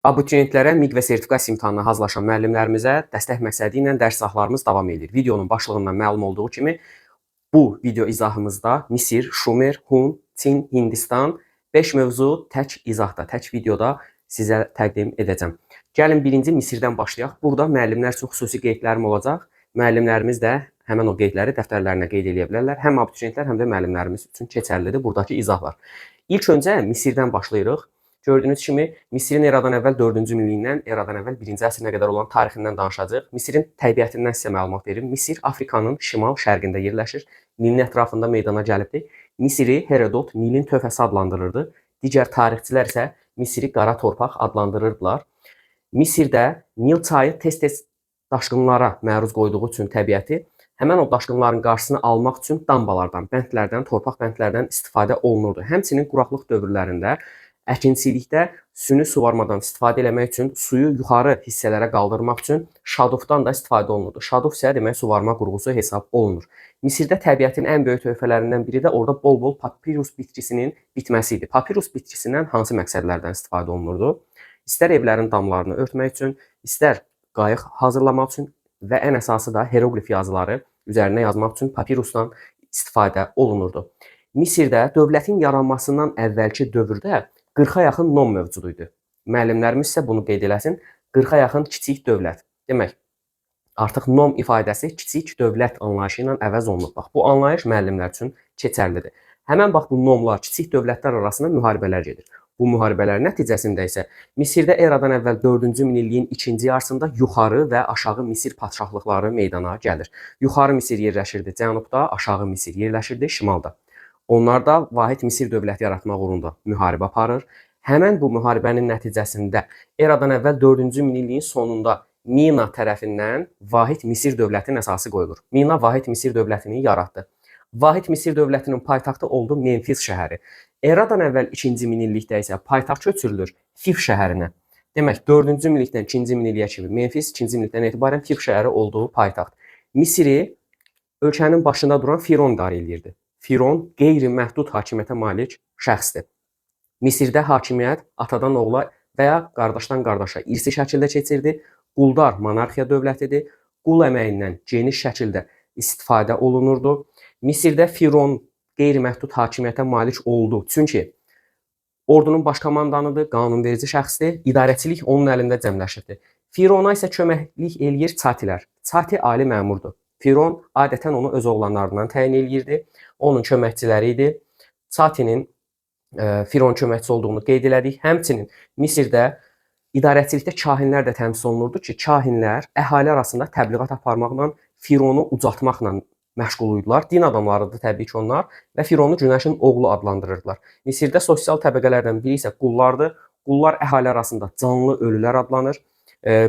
Abituriyentlərə MİQ və sertifikasiya imtahanına hazırlaşan müəllimlərimizə dəstək məqsədi ilə dərs izahlarımız davam edir. Videonun başlığından məlum olduğu kimi, bu video izahımızda Misir, Şumer, Hun, Çin, Hindistan 5 mövzu tək izahda, tək videoda sizə təqdim edəcəm. Gəlin birinci Misirdən başlayaq. Burada müəllimlər üçün xüsusi qeydlərim olacaq. Müəllimlərimiz də həmin o qeydləri dəftərlərinə qeyd edə bilərlər. Həm abituriyentlər, həm də müəllimlərimiz üçün keçərlidir buradakı izahlar. İlk öncə Misirdən başlayırıq. Gördüyünüz kimi, Misirin eradan əvvəl 4-cü minilliyindən eradan əvvəl 1-ci əsrinə qədər olan tarixindən danışacağıq. Misirin təbiətindən sizə məlumat verim. Misir Afrikanın şimal-şərqində yerləşir. Nilin ətrafında meydana gəlibdir. Misiri Herodot Nilin tövhəsi adlandırırdı. Digər tarixçilər isə Misiri qara torpaq adlandırırdılar. Misirdə Nil çayı tez-tez daşqınlara məruz qoyduğu üçün təbiəti həmən o daşqınların qarşısını almaq üçün dambalardan, bəndlərdən, torpaq bəndlərdən istifadə olunurdu. Həmçinin quraqlıq dövrlərində əkinçilikdə süni suvarmadan istifadə etmək üçün, suyu yuxarı hissələrə qaldırmaq üçün şadufdan da istifadə olunurdu. Şaduf isə demək suvarma qurğusu hesab olunur. Misirdə təbiətin ən böyük töhfələrindən biri də orada bol-bol papirus bitkisinin bitməsi idi. Papirus bitkisindən hansı məqsədlərdən istifadə olunurdu? İstər evlərin damlarını örtmək üçün, istər qayıq hazırlamaq üçün və ən əsası da heroqlif yazıları üzərinə yazmaq üçün papirusdan istifadə olunurdu. Misirdə dövlətin yaranmasından əvvəlki dövrdə 40-a yaxın nom mövcud idi. Müəllimlərimiz isə bunu qeyd eləsin. 40-a yaxın kiçik dövlət. Demək, artıq nom ifadəsi kiçik dövlət anlayışı ilə əvəz olunub. Bax, bu anlayış müəllimlər üçün keçərlidir. Həmən bax bu nomlar, kiçik dövlətlər arasında müharibələr gedir. Bu müharibələr nəticəsində isə Misirdə eradan əvvəl 4-cü minilliyin ikinci yarısında yuxarı və aşağı Misir padşahlıqları meydana gəlir. Yuxarı Misir yerləşirdi cənubda, aşağı Misir yerləşirdi şimalda. Onlar da vahid Misir dövləti yaratmaq uğrunda müharibə aparır. Həmən bu müharibənin nəticəsində eradan əvvəl 4-cü minilliyin sonunda Mina tərəfindən vahid Misir dövlətinin əsası qoyulur. Mina vahid Misir dövlətini yaratdı. Vahid Misir dövlətinin paytaxtı oldu Memfis şəhəri. Eradan əvvəl 2-ci minillikdə isə paytaxt köçürülür Fif şəhərinə. Demək, 4-cü minillikdən 2-ci minilliyə kimi Memfis, 2-ci minillikdən etibarən Fif şəhəri olduğu paytaxt. Misiri ölkənin başında duran Firon idarə edirdi. Firon qeyri-məhdud hakimiyyətə malik şəxsdir. Misirdə hakimiyyət atadan oğula və ya qardaşdan qardaşa irsi şəkildə keçirdi. Quldar monarxiya dövlətidir. Qul əməyindən geniş şəkildə istifadə olunurdu. Misirdə Firon qeyri-məhdud hakimiyyətə malik oldu. Çünki ordunun baş komandanıdır, qanunverici şəxsdir, idarəçilik onun əlində cəmləşirdi. Firona isə köməklik eləyir çatilər. Çati ali məmurdur. Firon adətən onu öz oğlanlarından təyin eləyirdi. Onun köməkçiləri idi. Çatinin Firon köməkçisi olduğunu qeyd elədik. Həmçinin Misirdə idarəçilikdə kahinlər də təmsil olunurdu ki, kahinlər əhali arasında təbliğat aparmaqla, Fironu ucaltmaqla məşğul idilər. Din adamlarıdır təbii ki onlar və Fironu günəşin oğlu adlandırırdılar. Misirdə sosial təbəqələrdən biri isə qullardır. Qullar əhali arasında canlı ölülər adlanır.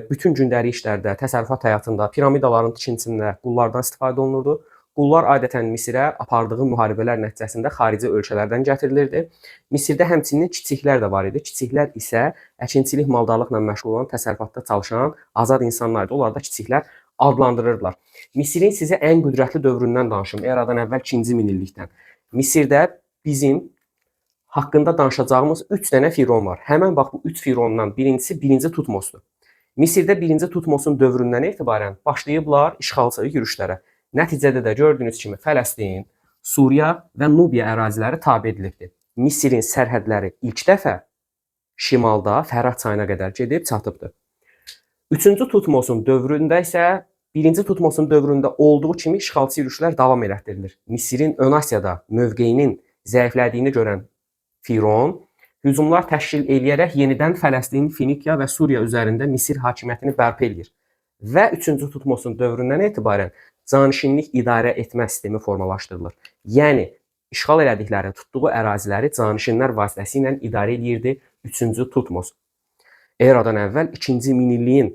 Bütün gündəlik işlərdə, təsərrüfat həyatında, piramidaların tikintisində qullardan istifadə olunurdu. Qullar adətən Misirə apardığı müharibələr nəticəsində xarici ölkələrdən gətirilirdi. Misirdə həmçinin kiçiklər də var idi. Kiçiklər isə əkinçilik, maldarlıqla məşğul olan, təsərrüfatda çalışan azad insanlardır. Onlar da kiçiklər adlandırırdılar. Misirin sizə ən qüdrətli dövründən danışım, eradan əvvəl 2-ci minillikdən. Misirdə bizim haqqında danışacağımız 3 dənə Firon var. Həmən bax bu 3 Firondan birincisi 1-ci Tutmosdur. Misirdə 1-ci Tutmosun dövründən etibarən başlayıblar işğalçı yürüşlərə. Nəticədə də gördüyünüz kimi Fələstin, Suriya və Nubiya əraziləri tabe edilibdir. Misirin sərhədləri ilk dəfə şimalda Fərat çayına qədər gedib çatıbdır. 3-cü Tutmosun dövründə isə 1-ci Tutmosun dövründə olduğu kimi işğalçı yürüşlər davam elətdirilir. Misirin ön Asiyada mövqeyinin zəiflədiyini görən Firon hücumlar təşkil eləyərək yenidən Fələstin, Finikiya və Suriya üzərində Misir hakimiyyətini bərpa edir. Və 3-cü Tutmosun dövründən etibarən canişinlik idarə etmə sistemi formalaşdırılır. Yəni, işğal elədikləri, tutduğu əraziləri canişinlər vasitəsilə idarə edirdi 3-cü Tutmos. Eradan əvvəl 2-ci minilliyin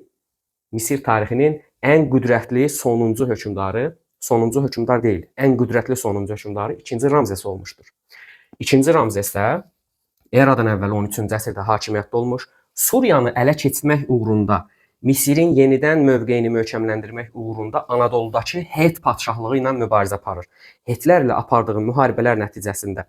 Misir tarixinin ən qüdrətli sonuncu hökmdarı, sonuncu hökmdar deyil, ən qüdrətli sonuncu hökmdarı 2-ci Ramzes olmuşdur. 2-ci Ramzes də eradan əvvəl 13-cü əsrdə hakimiyyətdə olmuş, Suriyanı ələ keçirmək uğrunda Misirin yenidən mövqeyini möhkəmləndirmək uğrunda Anadoludakı Het padşahlığı ilə mübarizə aparır. Hetlərlə apardığı müharibələr nəticəsində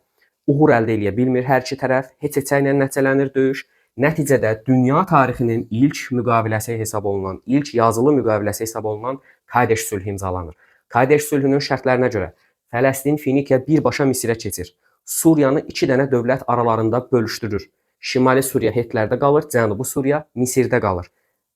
uğur əldə edə bilmir hər iki tərəf. Het-heçə ilə nəticələnir döyüş. Nəticədə dünya tarixinin ilk müqaviləsi hesab olunan, ilk yazılı müqaviləsi hesab olunan Kadeş sülhü imzalanır. Kadeş sülhünün şərtlərinə görə Fələstin Finikiya birbaşa Misirə keçir. Suriyanı iki dənə dövlət aralarında bölüşdürür. Şimali Suriya Hetlərdə qalır, Cənubi Suriya Misirdə qalır.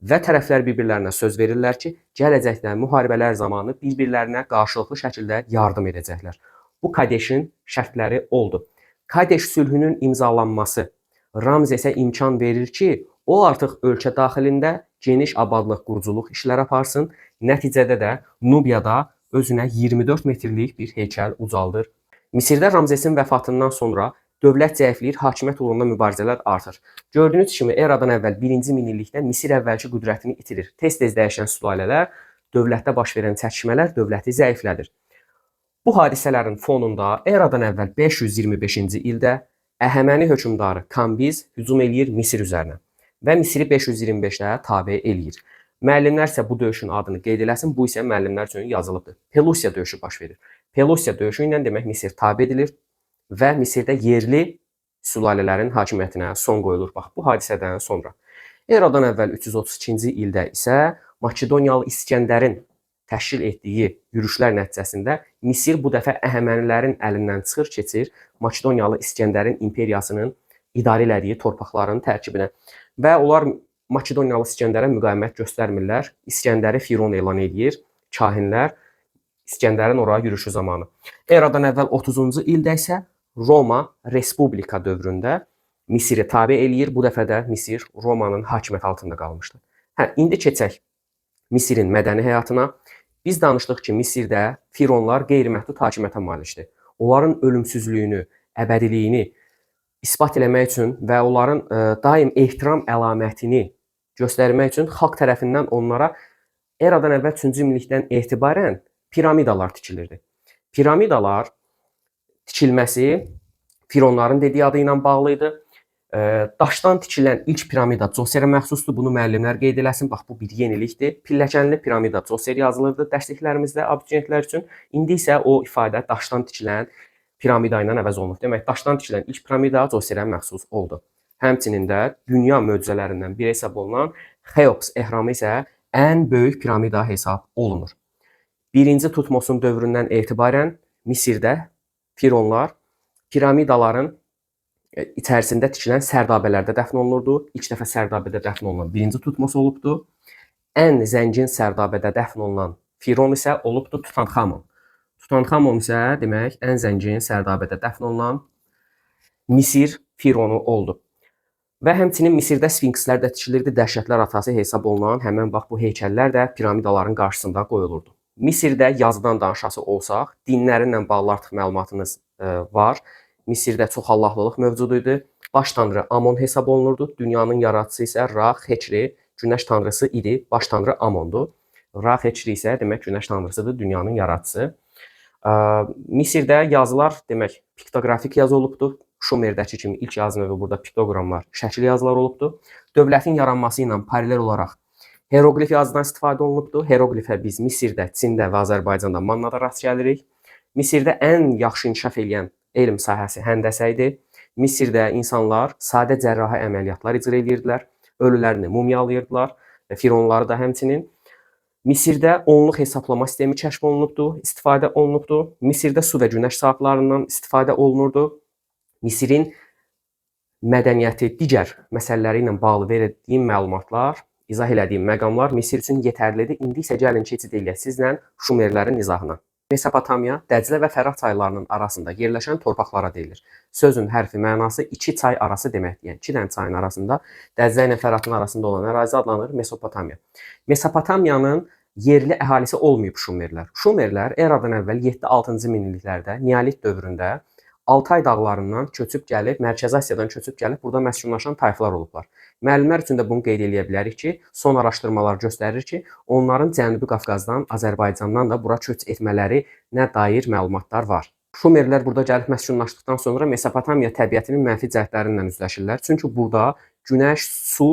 Və tərəflər bir-birlərinə söz verirlər ki, gələcəkdə müharibələr zamanı bir-birlərinə qarşılıqlı şəkildə yardım edəcəklər. Bu Kadeşin şərtləri oldu. Kadeş sülhünün imzalanması Ramzesə imkan verir ki, o artıq ölkə daxilində geniş abadlıq, quruculuq işləri aparsın. Nəticədə də Nubiyada özünə 24 metrlik bir heykəl ucaldır. Misirdə Ramzesin vəfatından sonra dövlət zəifləyir, hakimiyyət uğrunda mübarizələr artır. Gördüyünüz kimi eradan əvvəl 1-ci minillikdə Misir əvvəlki qüdrətini itirir. Tez-tez dəyişən sülalələr, dövlətdə baş verən çəkişmələr dövləti zəiflədir. Bu hadisələrin fonunda eradan əvvəl 525-ci ildə Əhəməni hökmdarı Kambiz hücum eləyir Misir üzərinə və Misiri 525-də tabe eləyir. Müəllimlər isə bu döyüşün adını qeyd eləsin, bu isə müəllimlər üçün yazılıbdır. Pelusiya döyüşü baş verir. Pelusiya döyüşü ilə demək Misir tabe edilir və Misirdə yerli sülalələrin hakimiyyətinə son qoyulur. Bax, bu hadisədən sonra. Eradan əvvəl 332-ci ildə isə Makedoniyalı İskəndərin təşkil etdiyi yürüşlər nəticəsində Misir bu dəfə Əhəmənilərin əlindən çıxır, keçir Makedoniyalı İskəndərin imperiyasının idarə elədiyi torpaqların tərkibinə və onlar Makedoniyalı İskəndərə müqavimət göstərmirlər. İskəndəri Firon elan edir, kahinlər İskəndərin oraya yürüşü zamanı. Eradan əvvəl 30-cu ildə isə Roma Respublika dövründə Misiri tabe eləyir. Bu dəfə də Misir Romanın hakimiyyəti altında qalmışdı. İndi keçək Misirin mədəni həyatına. Biz danışdıq ki, Misirdə Fironlar qeyri-məhdud hakimiyyətə malikdir. Onların ölümsüzlüyünü, əbədiliyini isbat eləmək üçün və onların daim ehtiram əlamətini göstərmək üçün xalq tərəfindən onlara eradan əvvəl 3-cü minillikdən etibarən piramidalar tikilirdi. Piramidalar tikilməsi Fironların dediyi adı ilə bağlı idi. Daşdan tikilən ilk piramida Coserə məxsusdur. Bunu müəllimlər qeyd eləsin. Bax, bu bir yenilikdir. Pilləkənli piramida Coser yazılırdı dərsliklərimizdə abituriyentlər üçün. İndi isə o ifadə daşdan tikilən piramida ilə əvəz olunub. Demək, daşdan tikilən ilk piramida Coserə məxsus oldu. Həmçinin də dünya möcüzələrindən biri hesab olunan Xeops ehramı isə ən böyük piramida hesab olunur. 1-ci Tutmosun dövründən etibarən Misirdə Fironlar piramidaların içərisində tikilən sərdabələrdə dəfn olunurdu. İlk dəfə sərdabədə dəfn olunan 1-ci Tutmos olubdu. Ən zəngin sərdabədə dəfn olunan Firon isə olubdu Tutanxamon. Tutanxamon isə demək ən zəngin sərdabədə dəfn olunan Misir Fironu oldu. Və həmçinin Misirdə sfinkslər də tikilirdi. Dəhşətlər atası hesab olunan həmin bax bu heykəllər də piramidaların qarşısında qoyulurdu. Misirdə yazıdan danışası olsaq, dinlərinlə bağlı artıq məlumatınız var. Misirdə çox allahlılıq mövcud idi. Baş tanrı Amon hesab olunurdu. Dünyanın yaradıcısı isə Ra, Heçri, günəş tanrısı idi. Baş tanrı Amondur. Ra, Heçri isə demək günəş tanrısıdır, dünyanın yaradıcısı. Misirdə yazılar demək piktoqrafik yazı olubdu. Şumerdəki kimi ilk yazı növü burada piktogramlar, şəkil yazılar olubdu. Dövlətin yaranması ilə paralel olaraq heroqlif yazıdan istifadə olunubdu. Heroqlifə biz Misirdə, Çində və Azərbaycanda mannada rast gəlirik. Misirdə ən yaxşı inkişaf edən elm sahəsi həndəsə idi. Misirdə insanlar sadə cərrahi əməliyyatlar icra edirdilər, ölülərini mumyalayırdılar və fironları da həmçinin. Misirdə onluq hesablama sistemi kəşf olunubdu, istifadə olunubdu. Misirdə su və günəş saatlarından istifadə olunurdu. Misirin mədəniyyəti, digər məsələləri ilə bağlı verdiğim məlumatlar, izah elədiyim məqamlar Misir üçün yetərlidir. İndi isə gəlin keçid eləyək sizlə Şumerlərin izahına. Mesopotamiya, Dəclə və Fərat çaylarının arasında yerləşən torpaqlara deyilir. Sözün hərfi mənası iki çay arası deməkdir. Yəni, iki dənə çayın arasında, Dəclə ilə Fəratın arasında olan ərazi adlanır Mesopotamiya. Mesopotamiyanın yerli əhalisi olmayıb Şumerlər. Şumerlər eradan əvvəl 7-6-cı minilliklərdə, Neolit dövründə Altay dağlarından köçüb gəlib, Mərkəzi Asiyadan köçüb gəlib, burada məskunlaşan tayfalar olublar. Müəllimlər üçün də bunu qeyd edə bilərik ki, son araşdırmalar göstərir ki, onların Cənubi Qafqazdan, Azərbaycandan da bura köç etmələrinə dair məlumatlar var. Şumerlər burada gəlib məskunlaşdıqdan sonra Mesopotamiya təbiətinin mənfi cəhətlərindən üzləşirlər. Çünki burada günəş, su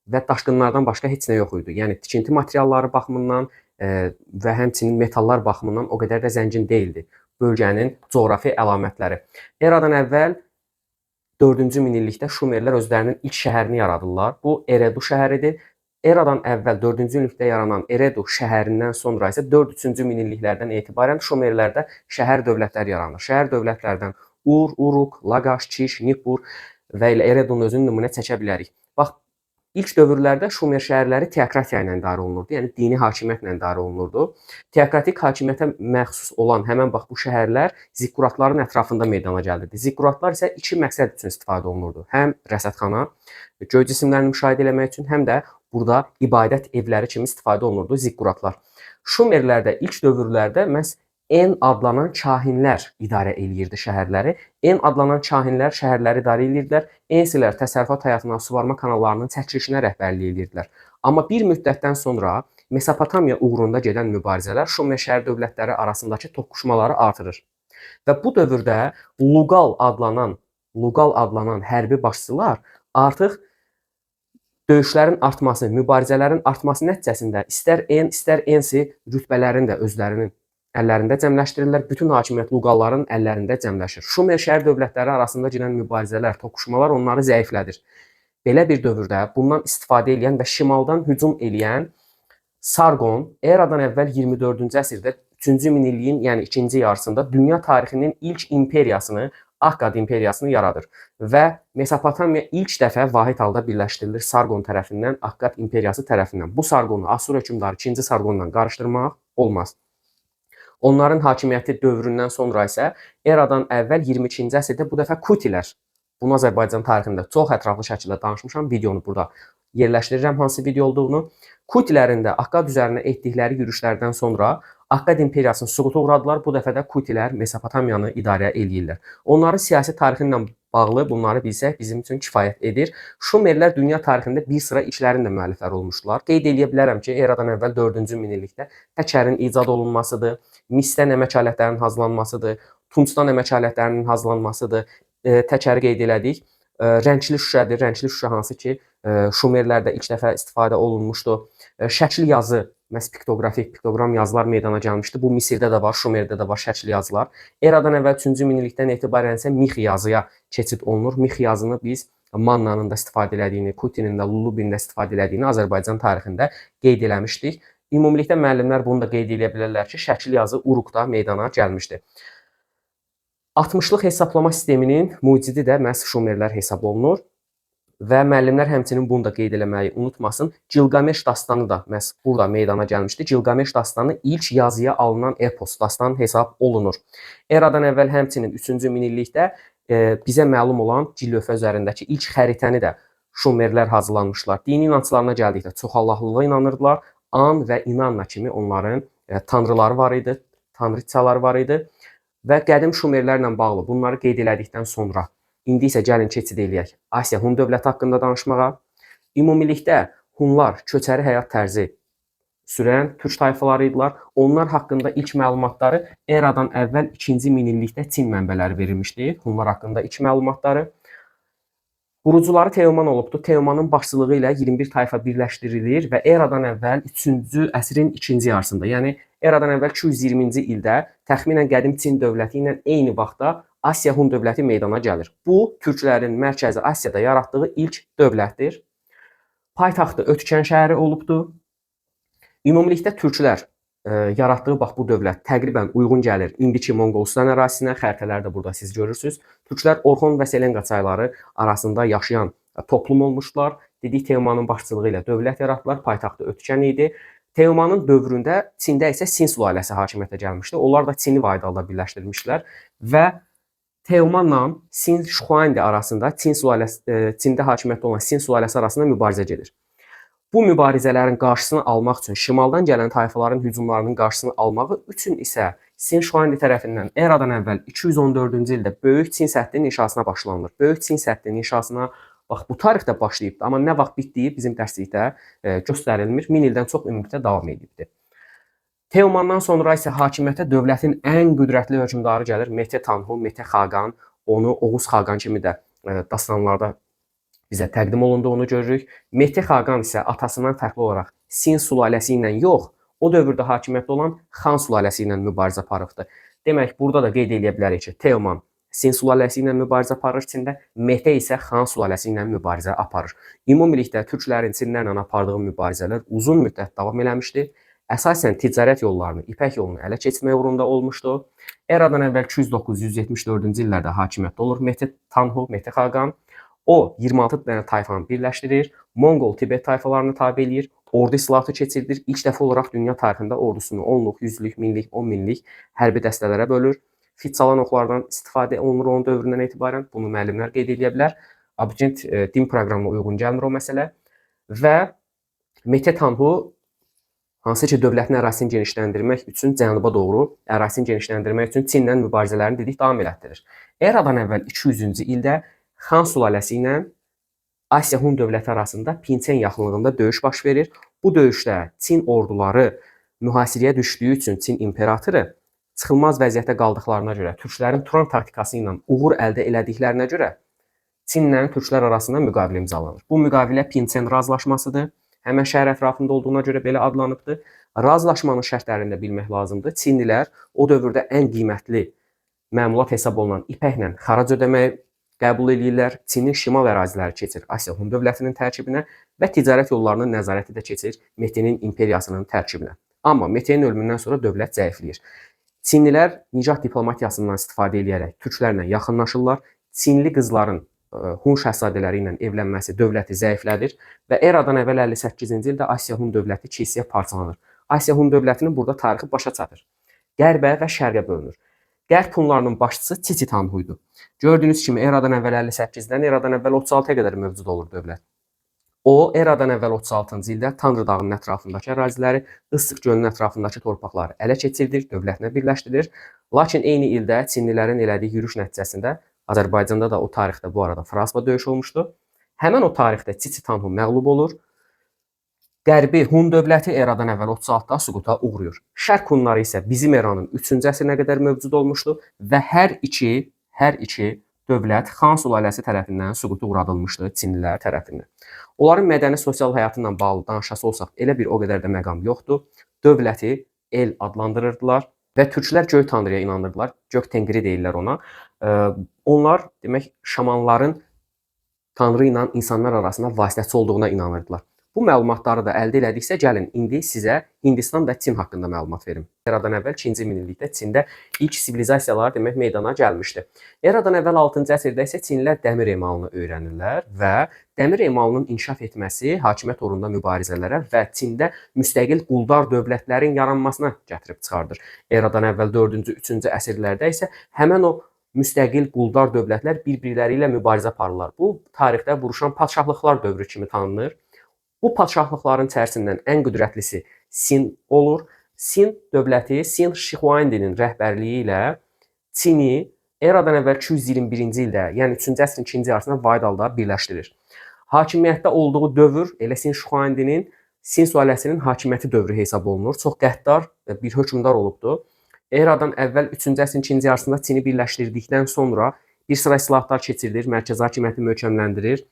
və daşqınlardan başqa heç nə yox idi. Yəni, tikinti materialları baxımından və həmçinin metallar baxımından o qədər də zəngin deyildi bölgənin coğrafi əlamətləri. Eradan əvvəl 4-cü minillikdə Şumerlər özlərinin ilk şəhərini yaradırlar. Bu Eredu şəhəridir. Eradan əvvəl 4-cü minillikdə yaranan Eredu şəhərindən sonra isə 4-3-cü minilliklərdən etibarən Şumerlərdə şəhər dövlətləri yaranır. Şəhər dövlətlərdən Ur, Uruk, Lagash, Çiş, Nippur və elə Eredunun özünü nümunə çəkə bilərik. Bax, İlk dövrlərdə Şumer şəhərləri teokratiya ilə idarə olunurdu, yəni dini hakimiyyətlə idarə olunurdu. Teokratik hakimiyyətə məxsus olan həmin bax bu şəhərlər zikkuratların ətrafında meydana gəlirdi. Zikkuratlar isə iki məqsəd üçün istifadə olunurdu. Həm rəsədxana, göy cisimlərini müşahidə etmək üçün, həm də burada ibadət evləri kimi istifadə olunurdu zikkuratlar. Şumerlərdə ilk dövrlərdə məhz En adlanan kahinlər idarə eləyirdi şəhərləri. En adlanan kahinlər şəhərləri idarə edirdilər. Ensilər təsərrüfat həyatına, suvarma kanallarının çəkilişinə rəhbərlik edirdilər. Amma bir müddətdən sonra Mesopotamiya uğrunda gedən mübarizələr Şumer şəhər dövlətləri arasındakı toqquşmaları artırır. Və bu dövrdə Lugal adlanan hərbi başçılar artıq döyüşlərin artması, mübarizələrin artması nəticəsində istər En, istər Ensi rütbələrini də özlərinin əllərində cəmləşdirirlər. Bütün hakimiyyət Luqalların əllərində cəmləşir. Şumer şəhər dövlətləri arasında gedən mübarizələr, toqquşmalar onları zəiflədir. Belə bir dövrdə bundan istifadə edən və şimaldan hücum eləyən Sargon eradan əvvəl 24-cü əsrdə 3-cü minilliyin, yəni 2-ci yarısında dünya tarixinin ilk imperiyasını, Akkad imperiyasını yaradır və Mesopotamiya ilk dəfə vahid halda birləşdirilir Sargon tərəfindən, Akkad imperiyası tərəfindən. Bu Sargonu Assur hökmdarı 2-ci Sargonla qarışdırmaq olmaz. Onların hakimiyyəti dövründən sonra isə eradan əvvəl 22-ci əsrdə bu dəfə Kutilər, bunu Azərbaycan tarixində çox ətraflı şəkildə danışmışam, videonu burada yerləşdirirəm hansı video olduğunu. Kutilərin də Akkad üzərinə etdikləri yürüşlərdən sonra Akkad imperiyasının süquta uğradılar. Bu dəfə də Kutilər Mesopotamiyanı idarə eləyirlər. Onların siyasi tarixi ilə bağlı bunları bilsək bizim üçün kifayət edir. Şumerlər dünya tarixində bir sıra işlərin də müəllifləri olmuşlar. Qeyd edə bilərəm ki, eradan əvvəl 4-cü minillikdə təkərin icad olunmasıdır, misdən əmək alətlərinin hazırlanmasıdır, tuncdan əmək alətlərinin hazırlanmasıdır. Təkəri qeyd elədik. Rəngli şüşədir. Rəngli şüşə hansı ki, Şumerlərdə ilk dəfə istifadə olunmuşdu. Şəkli yazı, məhz piktogram yazılar meydana gəlmişdi. Bu Misirdə də var, Şumerdə də var şəkli yazılar. Eradan əvvəl 3-cü minillikdən etibarən isə mix yazıya keçid olunur. Mix yazını biz Mannanın da istifadə etdiyini, Kutinin də, Lulubinin də istifadə etdiyini Azərbaycan tarixində qeyd eləmişdik. Ümumilikdə müəllimlər bunu da qeyd edə bilərlər ki, şəkli yazı Urukda meydana gəlmişdi. 60-lıq hesablama sisteminin mucidi də məhz Şumerlər hesab olunur. Və müəllimlər həmçinin bunu da qeyd eləməyi unutmasın. Gilgameş dastanı da məhz burada meydana gəlmişdi. Gilgameş dastanı ilk yazıya alınan epos dastan hesab olunur. Eradan əvvəl həmçinin 3-cü minillikdə bizə məlum olan Gil lövhə üzərindəki ilk xəritəni də Şumerlər hazırlanmışlar. Dini inanclarına gəldikdə çoxallahlığa inanırdılar. An və İnanna kimi onların tanrıları var idi, tanrıçaları var idi. Və qədim Şumerlərlə bağlı bunları qeyd elədikdən sonra İndi isə gəlin keçid eləyək Asiya Hun dövləti haqqında danışmağa. Ümumilikdə Hunlar köçəri həyat tərzi sürən türk tayfaları idilər. Onlar haqqında ilk məlumatları eradan əvvəl 2-ci minillikdə Çin mənbələri verilmişdi. Hunlar haqqında ilk məlumatları. Qurucuları Teoman olubdu. Teomanın başçılığı ilə 21 tayfa birləşdirilir və eradan əvvəl 3-cü əsrin 2-ci yarısında, yəni eradan əvvəl 220-ci ildə təxminən qədim Çin dövləti ilə eyni vaxtda Asiya Hun dövləti meydana gəlir. Bu, türklərin mərkəzi Asiyada yaratdığı ilk dövlətdir. Paytaxtı Ötkən şəhəri olubdu. Ümumilikdə türklər yaratdığı bax bu dövlət təqribən uyğun gəlir indiki Monqolistan ərazisinə. Xəritələrdə burada siz görürsünüz. Türklər Orxon və Selenqa çayları arasında yaşayan toplum olmuşlar. Dedik Teomanın başçılığı ilə dövlət yaratdılar. Paytaxtı Ötkən idi. Teomanın dövründə Çində isə Sin sülaləsi hakimiyyətə gəlmişdi. Onlar da Çini Vaydalda birləşdirmişlər və Teomanla Sin Şuandi arasında Çində hakimiyyətdə olan Sin sülaləsi arasında mübarizə gedir. Bu mübarizələrin qarşısını almaq üçün, şimaldan gələn tayfaların hücumlarının qarşısını almağı üçün isə Sin Şuandi tərəfindən eradan əvvəl 214-cü ildə Böyük Çin səddinin inşasına başlanılır. Böyük Çin səddinin inşasına bax bu tarixdə başlayıbdı, amma nə vaxt bitdiyi bizim dərslikdə göstərilmir. 1000 ildən çox ümumilikdə davam edibdi. Teomandan sonra isə hakimiyyətə dövlətin ən qüdrətli hökmdarı gəlir. Mete Tanhu, Mete Xaqan, onu Oğuz Xaqan kimi də dastanlarda bizə təqdim olunduğunu görürük. Mete Xaqan isə atasından fərqli olaraq Sin sülaləsi ilə yox, o dövrdə hakimiyyətdə olan Xan sülaləsi ilə mübarizə aparıbdı. Demək, burada da qeyd edə bilərik ki, Teoman Sin sülaləsi ilə mübarizə aparır Çində, Mete isə Xan sülaləsi ilə mübarizə aparır. Ümumilikdə türklərin Çinlərlə apardığı mübarizələr uzun müddət davam eləmişdi. Əsasən ticarət yollarını, İpək yolunu ələ keçirmək uğrunda olmuşdu. Eradan əvvəl 209-174-cü illərdə hakimiyyətdə olur Mete Tanhu, Mete Xaqan. O 26 dənə tayfanı birləşdirir, Monqol Tibet tayfalarını tabe eləyir, ordu islahatı keçirilir. İlk dəfə olaraq dünya tarixində ordusunu 10-luq, 100-lük, 1000-lik, 10 minlik hərbi dəstələrə bölür. Fit çalan oxlardan istifadə olunur onun dövründən etibarən. Bunu müəllimlər qeyd edə bilər. Abituriyent din proqramına uyğun gəlmir o məsələ. Və Mete Tanhu hansı ki dövlətin ərazisini genişləndirmək üçün cənuba doğru ərazisini genişləndirmək üçün Çinlə mübarizələrini dedik davam elətdirir. Eradan əvvəl 200-cü ildə Xan sülaləsi ilə Asiya Hun dövləti arasında Pinçen yaxınlığında döyüş baş verir. Bu döyüşdə Çin orduları mühasirəyə düşdüyü üçün Çin imperatoru çıxılmaz vəziyyətdə qaldıqlarına görə, türklərin Turan taktikası ilə uğur əldə elədiklərinə görə Çinlə türklər arasında müqavilə imzalanır. Bu müqavilə Pinçen razılaşmasıdır. Həmən şəhər ətrafında olduğuna görə belə adlanıbdır. Razılaşmanın şərtlərini də bilmək lazımdır. Çinlilər o dövrdə ən qiymətli məmulat hesab olunan ipəklə xarac ödəməyi qəbul edirlər. Çinin şimal əraziləri keçir Asiya Hun dövlətinin tərkibinə və ticarət yollarının nəzarəti də keçir Metenin imperiyasının tərkibinə. Amma Metenin ölümündən sonra dövlət zəifləyir. Çinlilər nicah diplomatiyasından istifadə edərək türklərlə yaxınlaşırlar. Çinli qızların Hun şəhzadələri ilə evlənməsi dövləti zəiflədir və eradan əvvəl 58-ci ildə Asiya Hun dövləti iki hissəyə parçalanır. Asiya Hun dövlətinin burada tarixi başa çatır. Qərbə və şərqə bölünür. Qərb Hunlarının başçısı Çiçi Tanhu idi. Gördüyünüz kimi eradan əvvəl 58-dən eradan əvvəl 36-ya qədər mövcud olur dövlət. O, eradan əvvəl 36-cı ildə Tanrı dağının ətrafındakı əraziləri, Issıq gölünün ətrafındakı torpaqları ələ keçirilir, dövlətinə birləşdirir. Lakin eyni ildə Çinlilərin elədiyi yürüş nəticəsində Azərbaycanda da o tarixdə bu arada Fransızla döyüş olmuşdu. Həmən o tarixdə Çiçi Tanhu məğlub olur. Qərbi Hun dövləti eradan əvvəl 36-da süquta uğrayır. Şərq Hunları isə bizim eranın 3-cü əsrinə qədər mövcud olmuşdu və hər iki dövlət Xan sülaləsi tərəfindən süquta uğradılmışdı Çinlilər tərəfindən. Onların mədəni sosial həyatı ilə bağlı danışası olsaq elə bir o qədər də məqam yoxdur. Dövləti el adlandırırdılar və türklər göy tanrıya inanırdılar. Gök tengri deyirlər ona. Onlar demək şamanların tanrı ilə insanlar arasında vasitəçi olduğuna inanırdılar. Bu məlumatları da əldə elədiksə gəlin indi sizə Hindistan və Çin haqqında məlumat verim. Eradan əvvəl 2-ci minillikdə Çində ilk sivilizasiyalar demək meydana gəlmişdi. Eradan əvvəl 6-cı əsrdə isə Çinlilər dəmir emalını öyrənirlər və dəmir emalının inkişaf etməsi hakimiyyət uğrunda mübarizələrə və Çində müstəqil quldar dövlətlərin yaranmasına gətirib çıxardır. Eradan əvvəl 4-cü, 3-cü əsrlərdə isə həmən o müstəqil quldar dövlətlər bir-birləri ilə mübarizə aparırlar. Bu tarixdə vuruşan padşahlıqlar dövrü kimi tanınır. Bu padşahlıqların içərisindən ən qüdrətlisi Sin olur. Sin dövləti Sin Şixuandinin rəhbərliyi ilə Çini eradan əvvəl 221-ci ildə, yəni 3-cü əsrin ikinci yarısında Vaydalda birləşdirir. Hakimiyyətdə olduğu dövr elə Sin Şixuandinin Sin sülaləsinin hakimiyyəti dövrü hesab olunur. Çox qəddar bir hökmdar olubdu. Eradan əvvəl 3-cü əsrin ikinci yarısında Çini birləşdirdikdən sonra bir sıra islahatlar keçirilir, mərkəzi hakimiyyəti möhkəmləndirir.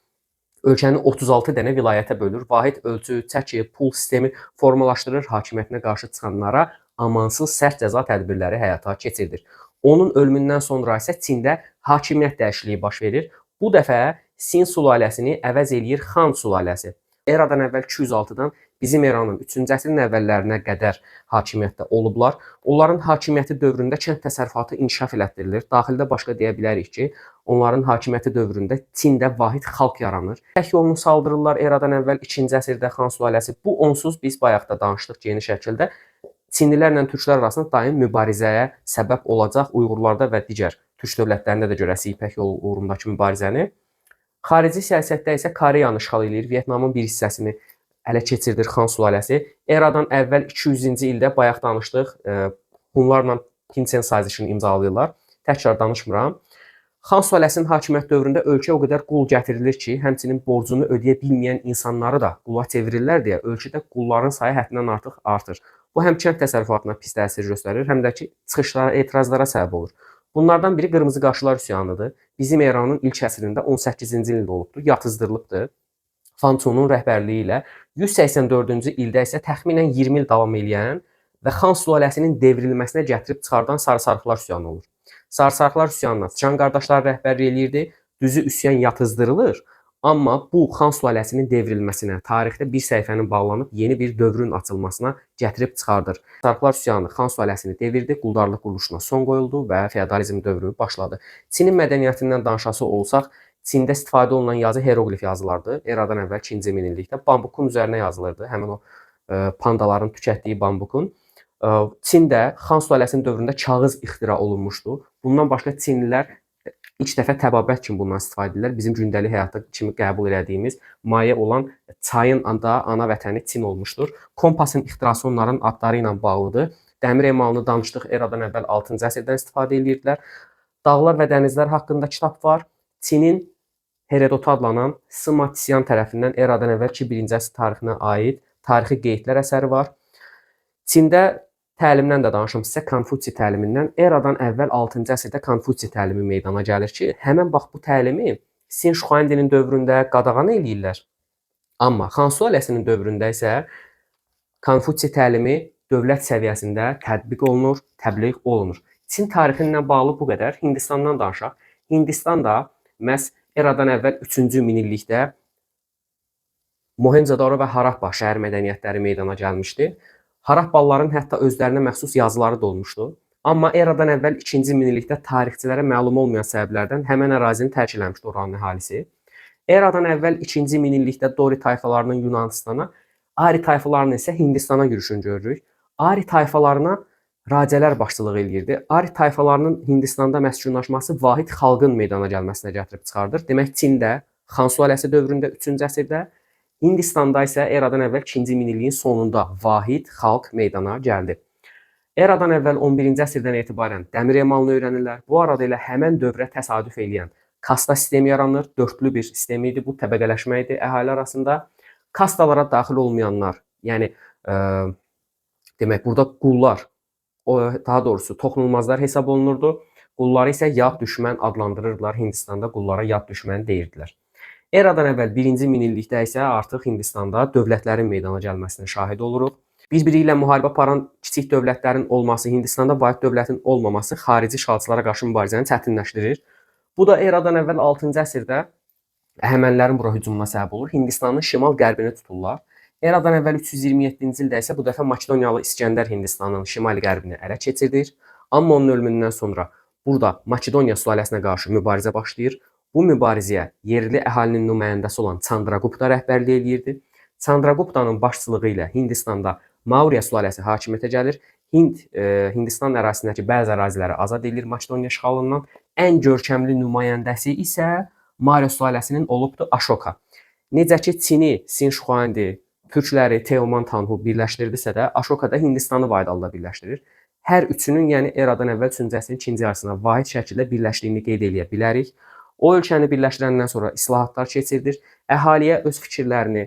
Ölkəni 36 dənə vilayətə bölür, vahid ölçü, çəki, pul sistemi formalaşdırır, hakimiyyətinə qarşı çıxanlara amansız sərt cəza tədbirləri həyata keçirilir. Onun ölümündən sonra isə Çində hakimiyyət dəyişikliyi baş verir. Bu dəfə Sin sülaləsini əvəz eləyir Xan sülaləsi. Eradan əvvəl 206-dan bizim eranın 3-cü əsrin əvvəllərinə qədər hakimiyyətdə olublar. Onların hakimiyyəti dövründə kənd təsərrüfatı inkişaf elətdirilir. Daxildə başqa deyə bilərik ki, onların hakimiyyəti dövründə Çində vahid xalq yaranır. Tək yolunu saldırırlar eradan əvvəl 2-ci əsrdə Xan sülaləsi. Bu onsuz biz bayaqda danışdıq geniş şəkildə. Çinlilərlə türklər arasında daim mübarizəyə səbəb olacaq Uyğurlarda və digər türk dövlətlərində də görəsi İpək yolu uğrundakı mübarizəni. Xarici siyasətdə isə Koreyanı işğal edir, Vyetnamın bir hissəsini ələ keçirdir Xan sülaləsi. Eradan əvvəl 200-cü ildə bayaq danışdıq, Hunlarla Pinçen sazişini imzalayırlar. Təkrar danışmıram. Xan sülaləsinin hakimiyyət dövründə ölkəyə o qədər qul gətirilir ki, həmçinin borcunu ödəyə bilməyən insanları da qula çevirirlər deyə ölkədə qulların sayı həddindən artıq artır. Bu həm kənd təsərrüfatına pis təsir göstərir, həm də ki, çıxışlara, etirazlara səbəb olur. Bunlardan biri Qırmızı Qaşlılar üsyanıdır. Bizim eranın ilk əsrində 18-ci ildə olubdur, yatızdırılıbdır. Fançunun rəhbərliyi ilə 184-cü ildə isə təxminən 20 il davam edən və Xan sülaləsinin devrilməsinə gətirib çıxardan Sarısarıqlar üsyanı olur. Sarsaqlar üsyanına Çan qardaşlar rəhbərlik eləyirdi. Düzü üsyan yatızdırılır. Amma bu Xan sülaləsinin devrilməsinə, tarixdə bir səhifənin bağlanıb yeni bir dövrün açılmasına gətirib çıxardır. Sarsaqlar üsyanı Xan sülaləsini devirdi, quldarlıq quruluşuna son qoyuldu və feodalizm dövrü başladı. Çinin mədəniyyətindən danışası olsaq, Çində istifadə olunan yazı heroqlif yazılardır. Eradan əvvəl 2-ci minillikdə bambukun üzərinə yazılırdı. Həmin o pandaların tükətdiyi bambukun. Çində Xan sülaləsinin dövründə kağız ixtira olunmuşdu. Bundan başqa Çinlilər ilk dəfə təbabət kimi bundan istifadə edirlər. Bizim gündəlik həyatda kimi qəbul etdiyimiz maye olan çayın da ana vətəni Çin olmuşdur. Kompasın ixtirası onların adları ilə bağlıdır. Dəmir emalını danışdıq, eradan əvvəl 6-cı əsrdən istifadə edirdilər. Dağlar və dənizlər haqqında kitab var. Çinin Herodot adlanan Sima Tsyan tərəfindən eradan əvvəlki 1-ci əsr tarixinə aid tarixi qeydlər əsəri var. Çində təlimdən də danışım sizə, Konfutsi təlimindən. Eradan əvvəl 6-cı əsrdə Konfutsi təlimi meydana gəlir ki, həmin bax bu təlimi Sin Şuandinin dövründə qadağan eləyirlər. Amma Xan sülaləsinin dövründə isə Konfutsi təlimi dövlət səviyyəsində tətbiq olunur, təbliğ olunur. Çin tarixindən bağlı bu qədər. Hindistandan danışaq. Hindistan da məhz eradan əvvəl 3-cü minillikdə Mohenjo-daro və Harappa şəhər mədəniyyətləri meydana gəlmişdi. Harappalıların hətta özlərinə məxsus yazıları da olmuşdu. Amma eradan əvvəl 2-ci minillikdə tarixçilərə məlum olmayan səbəblərdən həmin ərazini tərk eləmişdi oranın əhalisi. Eradan əvvəl 2-ci minillikdə Dori tayfalarının Yunanistana, Ari tayfalarının isə Hindistana yürüşünü görürük. Ari tayfalarına racələr başçılıq eləyirdi. Ari tayfalarının Hindistanda məskunlaşması vahid xalqın meydana gəlməsinə gətirib çıxardır. Demək, Çində Xan sülaləsi dövründə 3-cü əsrdə, Hindistanda isə eradan əvvəl 2-ci minilliyin sonunda vahid xalq meydana gəldi. Eradan əvvəl 11-ci əsrdən etibarən dəmir emalını öyrənirlər. Bu arada elə həmən dövrə təsadüf eləyən kasta sistemi yaranır. Dörtlü bir sistem idi. Bu təbəqələşmə idi əhali arasında. Kastalara daxil olmayanlar, yəni demək burada qullar, daha doğrusu toxunulmazlar hesab olunurdu. Qulları isə yad düşmən adlandırırdılar. Hindistanda qullara yad düşmən deyirdilər. Eradan əvvəl 1-ci minillikdə isə artıq Hindistanda dövlətlərin meydana gəlməsinə şahid oluruq. Bir-biri ilə müharibə aparan kiçik dövlətlərin olması, Hindistanda vahid dövlətin olmaması xarici işğalçılara qarşı mübarizəni çətinləşdirir. Bu da eradan əvvəl 6-cı əsrdə Əhəmənilərin bura hücumuna səbəb olur. Hindistanın şimal-qərbini tuturlar. Eradan əvvəl 327-ci ildə isə bu dəfə Makedoniyalı İskəndər Hindistanın şimal-qərbini ələ keçirdir. Amma onun ölümündən sonra burada Makedoniya sülaləsinə qarşı mübarizə başlayır. Bu mübarizəyə yerli əhalinin nümayəndəsi olan Chandragupta rəhbərlik eləyirdi. Chandraguptanın başçılığı ilə Hindistanda Maurya sülaləsi hakimiyyətə gəlir. Hindistan ərazisindəki bəzi əraziləri azad edilir Makedoniya işğalından. Ən görkəmli nümayəndəsi isə Maurya sülaləsinin olubdu Ashoka. Necə ki Çini, Sin Şuandi, türkləri Teoman Tanhu birləşdirdisə də, Ashoka da Hindistanı Vaydalda birləşdirir. Hər üçünün, yəni eradan əvvəl 3-cü əsrin 2-ci yarısına vahid şəkildə birləşdiyini qeyd edə bilərik. O ölkəni birləşdirəndən sonra islahatlar keçirilir. Əhaliyə öz fikirlərini,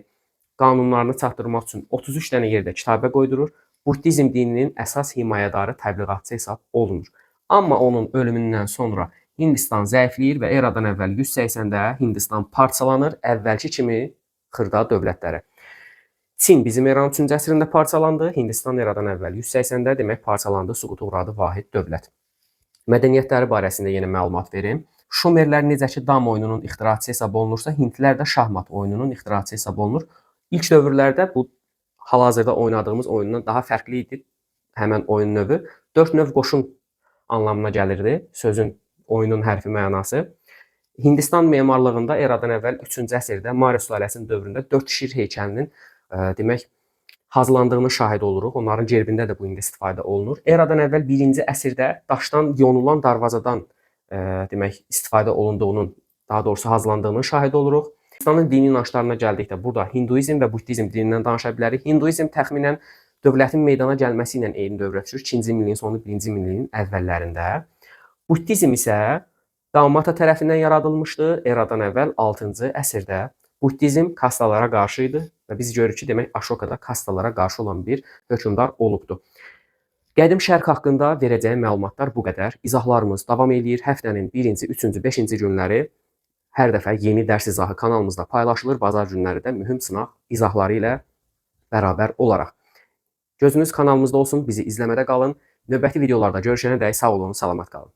qanunlarını çatdırmaq üçün 33 dənə yerdə kitabə qoydurur. Buddizm dininin əsas himayədarı, təbliğatçı hesab olunur. Amma onun ölümündən sonra Hindistan zəifləyir və eradan əvvəl 180-də Hindistan parçalanır, əvvəlki kimi xırda dövlətlərə. Çin bizim eranın 3-cü əsrində parçalandı, Hindistan eradan əvvəl 180-də demək parçalandı, süquta uğradı vahid dövlət. Mədəniyyətləri barəsində yenə məlumat verim. Şumerlər necə ki dam oyununun ixtiraçısı hesab olunursa, Hindlilər də şahmat oyununun ixtiraçısı hesab olunur. İlk dövrlərdə bu hal-hazırda oynadığımız oyundan daha fərqli idi həmən oyun növü. 4 növ qoşun anlamına gəlirdi sözün, oyunun hərfi mənası. Hindistan memarlığında eradan əvvəl 3-cü əsrdə Maurya sülaləsinin dövründə 4 şir heykəlinin demək hazırlandığını şahid oluruq. Onların gerbində də bu indi istifadə olunur. Eradan əvvəl 1-ci əsrdə daşdan yonulan darvazadan demək istifadə olunduğunun, daha doğrusu hazırlandığının şahid oluruq. Hindistanın dini inançlarına gəldikdə burada Hinduizm və Buddizm dinindən danışa bilərik. Hinduizm təxminən dövlətin meydana gəlməsi ilə eyni dövrə düşür. 2-ci minilliyin sonu, 1-ci minilliyin əvvəllərində. Buddizm isə Gaumata tərəfindən yaradılmışdı. Eradan əvvəl 6-cı əsrdə. Buddizm kastalara qarşı idi və biz görürük ki, demək Ashoka da kastalara qarşı olan bir hökmdar olubdu. Qədim Şərq haqqında verəcəyim məlumatlar bu qədər. İzahlarımız davam edir. Həftənin 1-ci, 3-cü, 5-ci günləri hər dəfə yeni dərs izahı kanalımızda paylaşılır. Bazar günləri də mühüm sınaq izahları ilə bərabər olaraq. Gözünüz kanalımızda olsun, bizi izləmədə qalın. Növbəti videolarda görüşənədək sağ olun, salamat qalın.